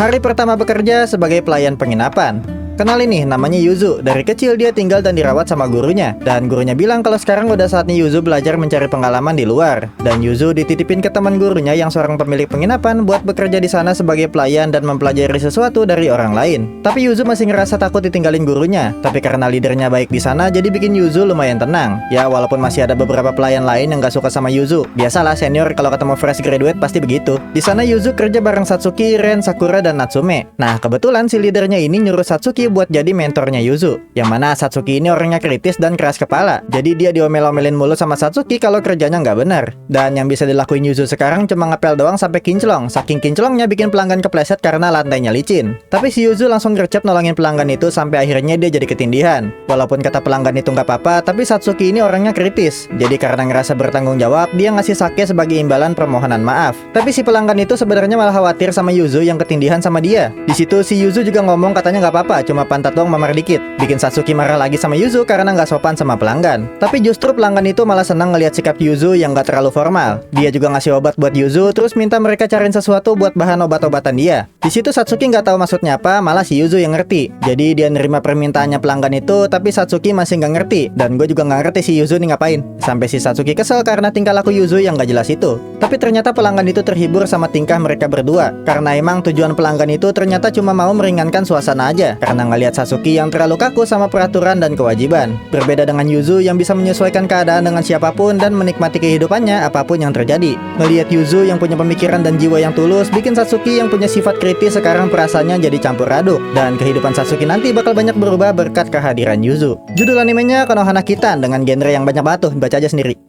Hari pertama bekerja sebagai pelayan penginapan. Kenalin nih, namanya Yuzu. Dari kecil dia tinggal dan dirawat sama gurunya. Dan gurunya bilang kalau sekarang udah saatnya Yuzu belajar mencari pengalaman di luar. Dan Yuzu dititipin ke teman gurunya yang seorang pemilik penginapan buat bekerja di sana sebagai pelayan dan mempelajari sesuatu dari orang lain. Tapi Yuzu masih ngerasa takut ditinggalin gurunya. Tapi karena leadernya baik di sana, jadi bikin Yuzu lumayan tenang. Ya, walaupun masih ada beberapa pelayan lain yang gak suka sama Yuzu. Biasalah senior kalau ketemu fresh graduate pasti begitu. Di sana Yuzu kerja bareng Satsuki, Ren, Sakura, dan Natsume. Nah, kebetulan si leadernya ini nyuruh Satsuki buat jadi mentornya Yuzu. Yang mana Satsuki ini orangnya kritis dan keras kepala. Jadi dia diomel-omelin mulu sama Satsuki kalau kerjanya nggak benar. Dan yang bisa dilakuin Yuzu sekarang cuma ngepel doang sampai kinclong. Saking kinclongnya bikin pelanggan kepleset karena lantainya licin. Tapi si Yuzu langsung gercep nolongin pelanggan itu sampai akhirnya dia jadi ketindihan. Walaupun kata pelanggan itu nggak apa-apa, tapi Satsuki ini orangnya kritis. Jadi karena ngerasa bertanggung jawab, dia ngasih sake sebagai imbalan permohonan maaf. Tapi si pelanggan itu sebenarnya malah khawatir sama Yuzu yang ketindihan sama dia. Di situ si Yuzu juga ngomong katanya nggak apa-apa, cuma pantat doang mamar dikit. Bikin Satsuki marah lagi sama Yuzu karena nggak sopan sama pelanggan. Tapi justru pelanggan itu malah senang ngelihat sikap Yuzu yang nggak terlalu formal. Dia juga ngasih obat buat Yuzu, terus minta mereka cariin sesuatu buat bahan obat-obatan dia. Di situ Satsuki nggak tahu maksudnya apa, malah si Yuzu yang ngerti. Jadi dia nerima permintaannya pelanggan itu, tapi Satsuki masih nggak ngerti. Dan gue juga nggak ngerti si Yuzu nih ngapain. Sampai si Satsuki kesel karena tingkah laku Yuzu yang nggak jelas itu. Tapi ternyata pelanggan itu terhibur sama tingkah mereka berdua. Karena emang tujuan pelanggan itu ternyata cuma mau meringankan suasana aja. Karena ngelihat Satsuki yang terlalu kaku sama peraturan dan kewajiban. Berbeda dengan Yuzu yang bisa menyesuaikan keadaan dengan siapapun dan menikmati kehidupannya apapun yang terjadi. Ngelihat Yuzu yang punya pemikiran dan jiwa yang tulus, bikin Satsuki yang punya sifat kritis sekarang perasaannya jadi campur aduk. Dan kehidupan Satsuki nanti bakal banyak berubah berkat kehadiran Yuzu. Judul animenya Konohana Kitan dengan genre yang banyak batu, baca aja sendiri.